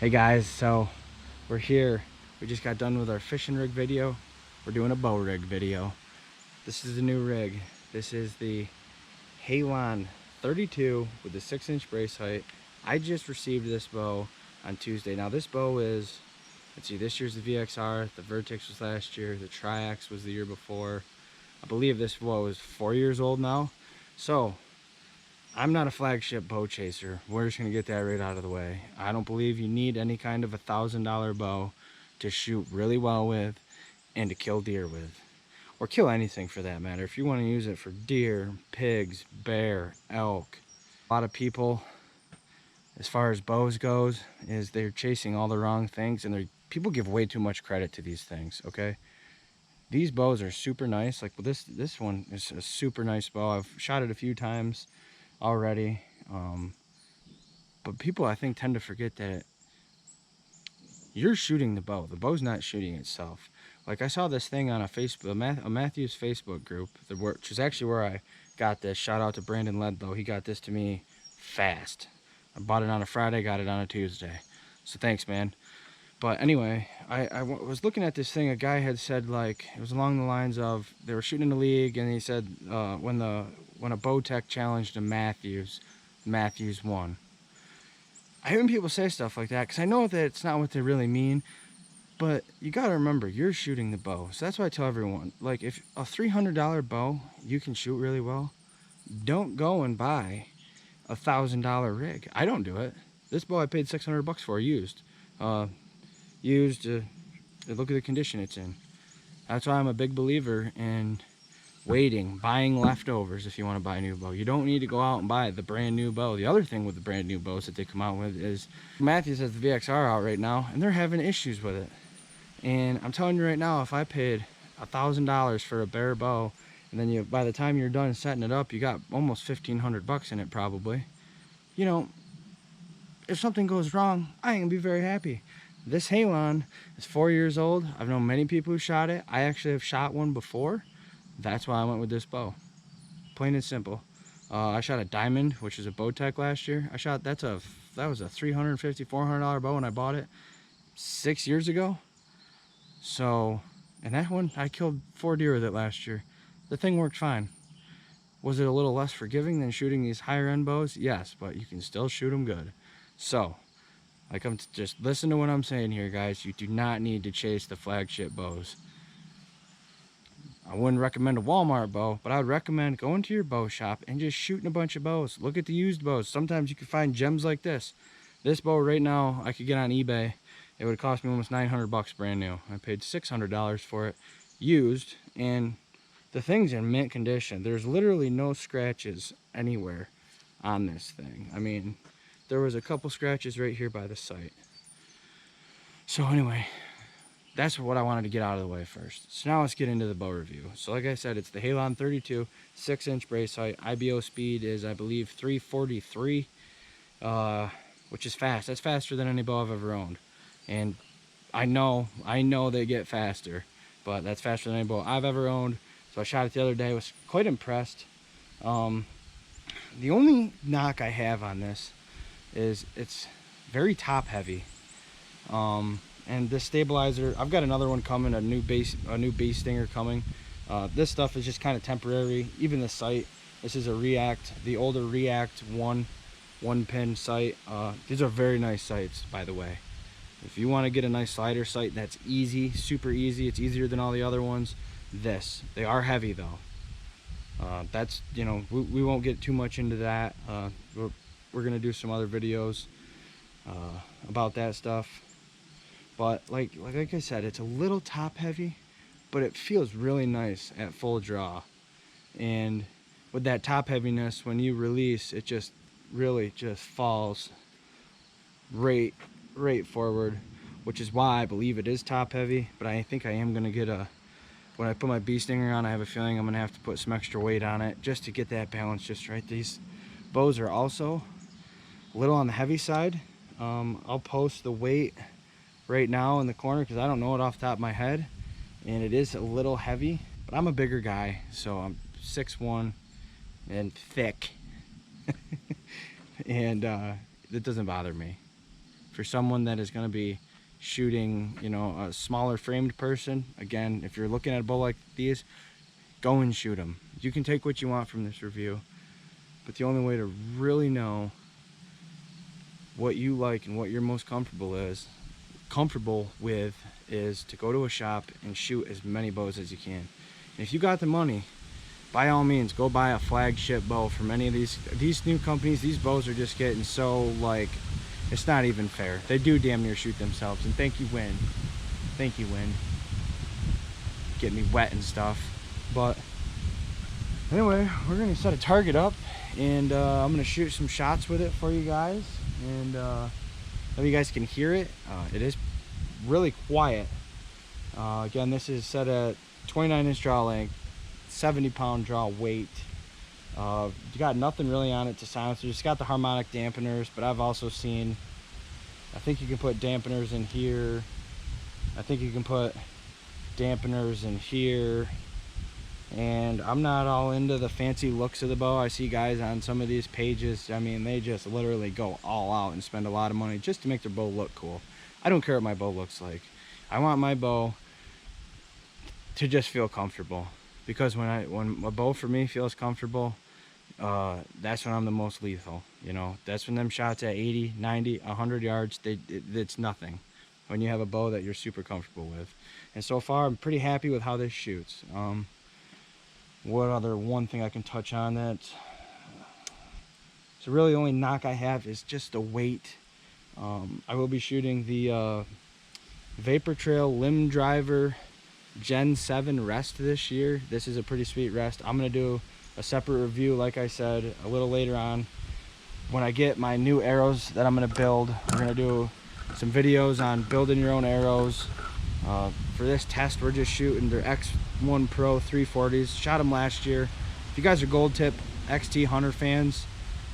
Hey guys, so we're here. We just got done with our fishing rig video. We're doing a bow rig video. This is a new rig. This is the Halon 32 with the 6-inch brace height. I just received this bow on Tuesday. Now this bow is, let's see, this year's the VXR, the Vertex was last year, the Triax was the year before. I believe this bow is 4 years old now. So I'm not a flagship bow chaser. We're just gonna get that right out of the way. I don't believe you need any kind of $1,000 bow to shoot really well with and to kill deer with, or kill anything for that matter. If you want to use it for deer, pigs, bear, elk, a lot of people, as far as bows goes, is they're chasing all the wrong things, and people give way too much credit to these things. Okay, these bows are super nice. Like this one is a super nice bow. I've shot it a few times already, but people I think tend to forget that you're shooting the bow. The bow's not shooting itself. Like I saw this thing on a Mathews Facebook group, which is actually where I got this. Shout out to Brandon Ledlow. He got this to me fast. I bought it on a Friday, got it on a Tuesday. So thanks, man. But anyway, I was looking at this thing. A guy had said, like, it was along the lines of they were shooting in the league, and he said when a bow tech challenged a Mathews won. I hear people say stuff like that because I know that it's not what they really mean, but you got to remember, you're shooting the bow. So that's why I tell everyone, like, if a $300 bow you can shoot really well, don't go and buy a $1,000 rig. I don't do it. This bow I paid $600 for, used. Look at the condition it's in. That's why I'm a big believer in buying leftovers. If you want to buy a new bow, you don't need to go out and buy the brand new bow. The other thing with the brand new bows that they come out with is Mathews has the VXR out right now, and they're having issues with it. And I'm telling you right now, if I paid $1,000 for a bare bow, and then by the time you're done setting it up, you got almost $1,500 in it probably, you know, if something goes wrong, I ain't gonna be very happy. This Halon is 4 years old. I've known many people who shot it. I actually have shot one before. That's why I went with this bow. Plain and simple. I shot a Diamond, which is a bow tech last year. That was a $350, $400 bow when I bought it 6 years ago. So, and that one, I killed 4 deer with it last year. The thing worked fine. Was it a little less forgiving than shooting these higher end bows? Yes, but you can still shoot them good. So, like, just listen to what I'm saying here, guys. You do not need to chase the flagship bows. I wouldn't recommend a Walmart bow, but I would recommend going to your bow shop and just shooting a bunch of bows. Look at the used bows. Sometimes you can find gems like this. This bow right now, I could get on eBay. It would cost me almost $900 brand new. I paid $600 for it used, and the thing's in mint condition. There's literally no scratches anywhere on this thing. I mean, there was a couple scratches right here by the sight. So anyway, that's what I wanted to get out of the way first. So now let's get into the bow review. So like I said, it's the Halon 32, 6-inch brace height. IBO speed is, I believe, 343, which is fast. That's faster than any bow I've ever owned. And I know they get faster, but that's faster than any bow I've ever owned. So I shot it the other day, was quite impressed. The only knock I have on this is it's very top heavy. And this stabilizer, I've got another one coming, a new base stinger coming. This stuff is just kind of temporary. Even the sight, this is a React, the older React one pin sight. These are very nice sights, by the way. If you want to get a nice slider sight that's easy, super easy, it's easier than all the other ones. They are heavy though. That's, you know, we won't get too much into that. We're gonna do some other videos about that stuff. But like I said, it's a little top heavy, but it feels really nice at full draw. And with that top heaviness, when you release, it just really just falls right forward, which is why I believe it is top heavy. But I think I am gonna get when I put my bee stinger on, I have a feeling I'm gonna have to put some extra weight on it just to get that balance just right. These bows are also a little on the heavy side. I'll post the weight right now in the corner because I don't know it off the top of my head, and it is a little heavy, but I'm a bigger guy, so I'm 6'1" and thick. And it doesn't bother me. for someone that is going to be shooting, you know, a smaller framed person, again, if you're looking at a bow like these, go and shoot them. You can take what you want from this review, but the only way to really know what you like and what you're most comfortable with is to go to a shop and shoot as many bows as you can. And if you got the money, by all means, go buy a flagship bow from any of these new companies. These bows are just getting so, like, it's not even fair. They do damn near shoot themselves. And thank you, Win. Thank you, Win. Get me wet and stuff. But anyway, we're gonna set a target up, and I'm gonna shoot some shots with it for you guys, and so you guys can hear it. It is really quiet. Again, this is set at 29-inch draw length, 70-pound draw weight. You got nothing really on it to silence. You just got the harmonic dampeners, but I've also seen, I think you can put dampeners in here. I think you can put dampeners in here. And I'm not all into the fancy looks of the bow. I see guys on some of these pages, I mean, they just literally go all out and spend a lot of money just to make their bow look cool. I don't care what my bow looks like. I want my bow to just feel comfortable, because when a bow for me feels comfortable, that's when I'm the most lethal. You know, that's when them shots at 80, 90, 100 yards, it's nothing when you have a bow that you're super comfortable with. And so far, I'm pretty happy with how this shoots. What other one thing I can touch on that? So really the only knock I have is just the weight. I will be shooting the Vapor Trail Limb Driver Gen 7 rest this year. This is a pretty sweet rest. I'm going to do a separate review, like I said, a little later on. When I get my new arrows that I'm going to build, we're going to do some videos on building your own arrows. For this test, we're just shooting their X1 Pro 340s. Shot them last year. If you guys are gold tip XT hunter fans,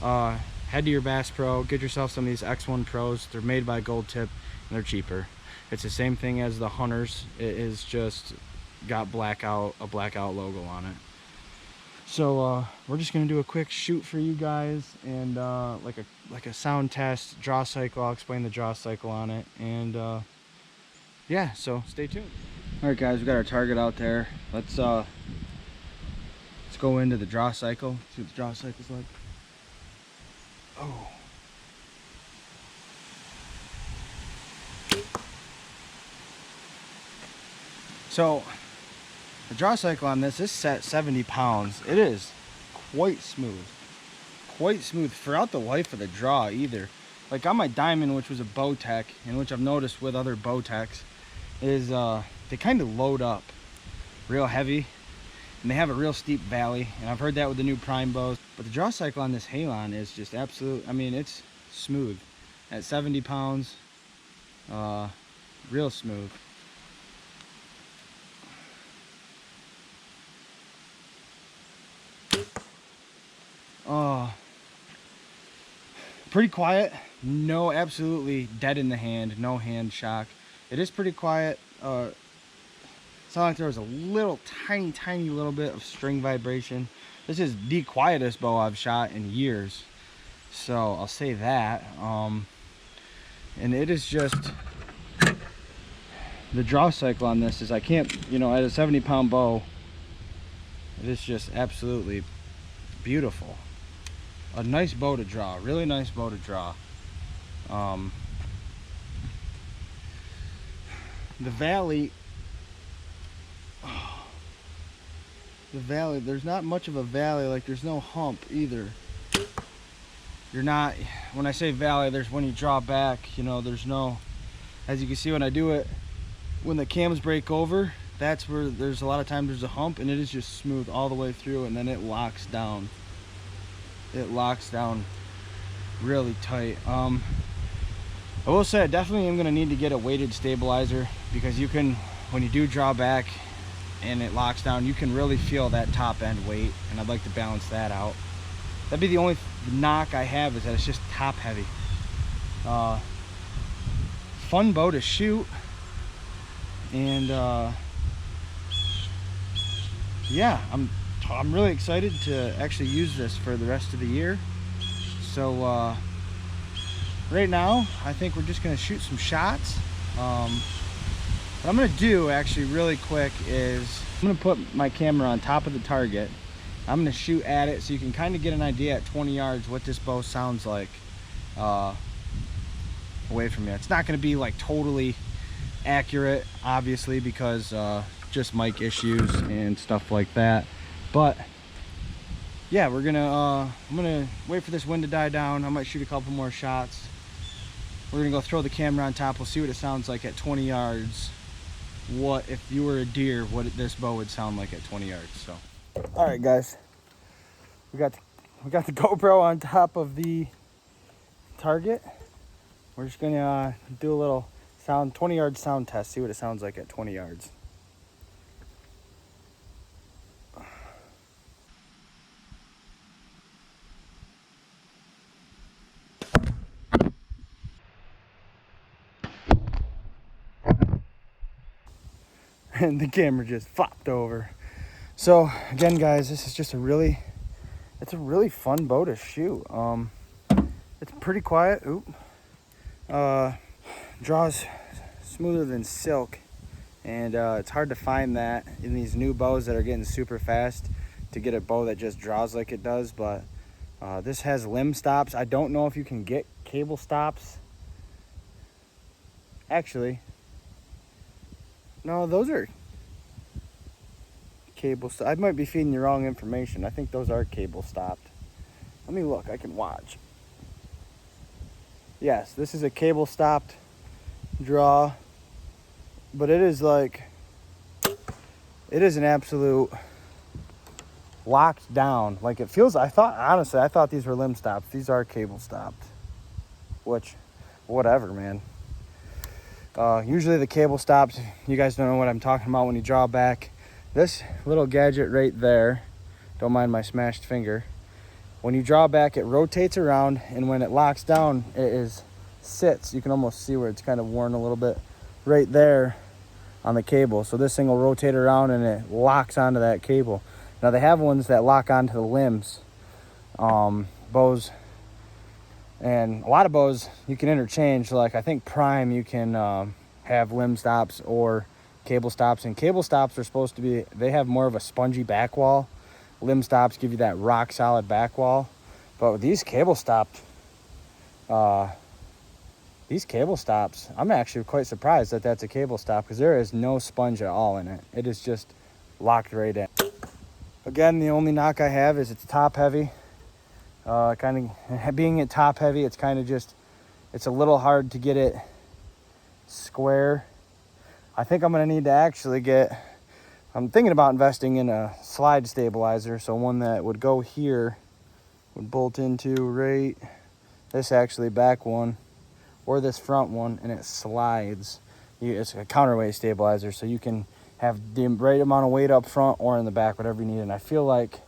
head to your Bass Pro, get yourself some of these X1 Pros. They're made by Gold Tip and they're cheaper. It's the same thing as the hunters. It is just got a blackout logo on it. So we're just gonna do a quick shoot for you guys, and like a sound test, draw cycle. I'll explain the draw cycle on it, and yeah, so stay tuned. All right, guys, we got our target out there. Let's go into the draw cycle. See what the draw cycle's like. Oh. So the draw cycle on this is set 70 pounds. It is quite smooth throughout the life of the draw either. Like on my Diamond, which was a Bowtech, and which I've noticed with other Bowtechs, is they kind of load up real heavy, and they have a real steep valley, and I've heard that with the new prime bows. But the draw cycle on this Halon is just absolute. I mean, it's smooth at 70 pounds, real smooth. Pretty quiet. No, absolutely dead in the hand. No hand shock. It is pretty quiet. It sounded like there was a little tiny little bit of string vibration. This is the quietest bow I've shot in years, so I'll say that. And it is just, the draw cycle on this is, I can't, you know, at a 70-pound bow, it is just absolutely beautiful. A nice bow to draw, really nice bow to draw. The valley, there's not much of a valley. Like, there's no hump either. You're not, when I say valley, there's when you draw back, you know, there's no, as you can see when I do it, when the cams break over, that's where there's a lot of times there's a hump, and it is just smooth all the way through, and then it locks down. It locks down really tight. I will say I definitely am going to need to get a weighted stabilizer, because you can, when you do draw back and it locks down, you can really feel that top end weight, and I'd like to balance that out. That'd be the only knock I have, is that it's just top heavy. Fun bow to shoot, and yeah, I'm really excited to actually use this for the rest of the year. So right now, I think we're just gonna shoot some shots. What I'm gonna do actually really quick is I'm gonna put my camera on top of the target. I'm gonna shoot at it so you can kind of get an idea at 20 yards what this bow sounds like away from you. It's not gonna be like totally accurate, obviously, because just mic issues and stuff like that. But yeah, we're gonna I'm gonna wait for this wind to die down. I might shoot a couple more shots. We're gonna go throw the camera on top. We'll see what it sounds like at 20 yards. What if you were a deer, what this bow would sound like at 20 yards. So all right guys, we got the GoPro on top of the target. We're just gonna do a little 20-yard sound test, see what it sounds like at 20 yards. And the camera just flopped over. So again guys, this is just a really fun bow to shoot. It's pretty quiet. Draws smoother than silk, and it's hard to find that in these new bows that are getting super fast, to get a bow that just draws like it does. But this has limb stops. I don't know if you can get cable stops. Actually, no, those are cable. I might be feeding you wrong information. I think those are cable stopped. Let me look. I can watch. Yes, this is a cable stopped draw, but it is an absolute locked down. Like it feels. Honestly, I thought these were limb stops. These are cable stopped. Which, whatever, man. Usually the cable stops, you guys don't know what I'm talking about when you draw back. This little gadget right there, don't mind my smashed finger. When you draw back, it rotates around, and when it locks down, sits. You can almost see where it's kind of worn a little bit right there on the cable. So this thing will rotate around and it locks onto that cable. Now they have ones that lock onto the limbs, bows. And a lot of bows you can interchange. Like I think Prime, you can have limb stops or cable stops. And cable stops are supposed to be, they have more of a spongy back wall. Limb stops give you that rock solid back wall. But with these cable stops, I'm actually quite surprised that that's a cable stop, because there is no sponge at all in it. It is just locked right in. Again, the only knock I have is it's top heavy. Kind of being it top heavy, it's kind of just, it's a little hard to get it square. I think I'm going to need to actually I'm thinking about investing in a slide stabilizer. So one that would go here, would bolt into right, this actually back one, or this front one, and it slides. It's a counterweight stabilizer, so you can have the right amount of weight up front or in the back, whatever you need. And I feel like,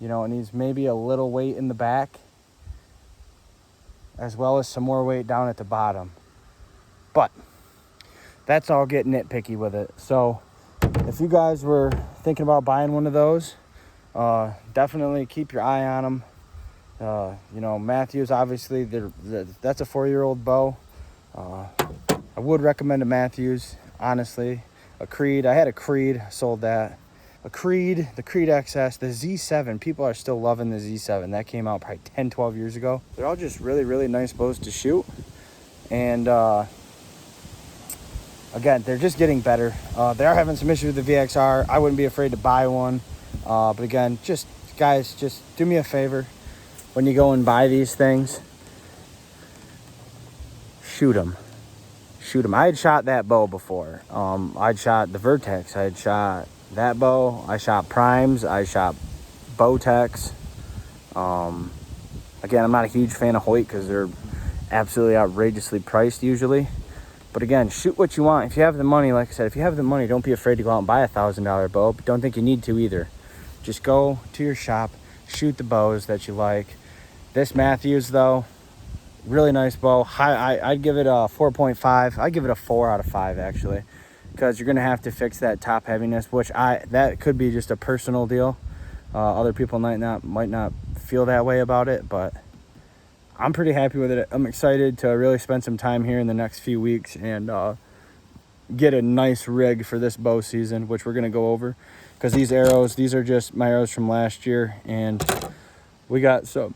it needs maybe a little weight in the back, as well as some more weight down at the bottom. But that's all getting nitpicky with it. So if you guys were thinking about buying one of those, definitely keep your eye on them. Mathews, obviously, that's a 4-year-old bow. I would recommend a Mathews, honestly. A Creed, I had a Creed, sold that. The Creed XS, the Z7, people are still loving the Z7. That came out probably 10, 12 years ago. They're all just really, really nice bows to shoot. And again, they're just getting better. They are having some issues with the VXR. I wouldn't be afraid to buy one. But again, guys, just do me a favor. When you go and buy these things, shoot them. I had shot that bow before. I'd shot the Vertex. I had shot that bow. I shot Primes. I shot Bowtex. Again, I'm not a huge fan of Hoyt because they're absolutely outrageously priced usually. But again, shoot what you want. If you have the money, like I said, if you have the money, don't be afraid to go out and buy a $1,000 bow. But don't think you need to either. Just go to your shop, shoot the bows that you like. This Mathews, though, really nice bow. I'd give it a 4.5. I'd give it a 4 out of 5, actually, because you're going to have to fix that top heaviness, which that could be just a personal deal. Other people might not feel that way about it, but I'm pretty happy with it. I'm excited to really spend some time here in the next few weeks and get a nice rig for this bow season, which we're going to go over. Because these arrows, these are just my arrows from last year. And we got some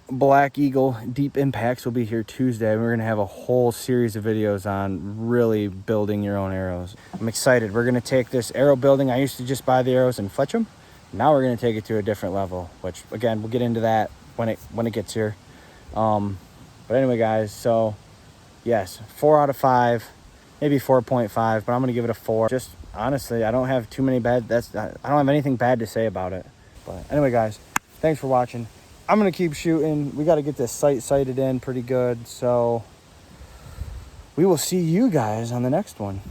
Black Eagle deep impacts will be here Tuesday. We're going to have a whole series of videos on really building your own arrows. I'm excited. We're going to take this arrow building. I used to just buy the arrows and fletch them. Now we're going to take it to a different level, which again, we'll get into that when it gets here. But anyway, guys, so yes, 4 out of 5, maybe 4.5, but I'm gonna give it a 4. Just honestly, I don't have too many I don't have anything bad to say about it. But anyway, guys, thanks for watching. I'm gonna keep shooting. We got to get this sight sighted in pretty good, so we will see you guys on the next one.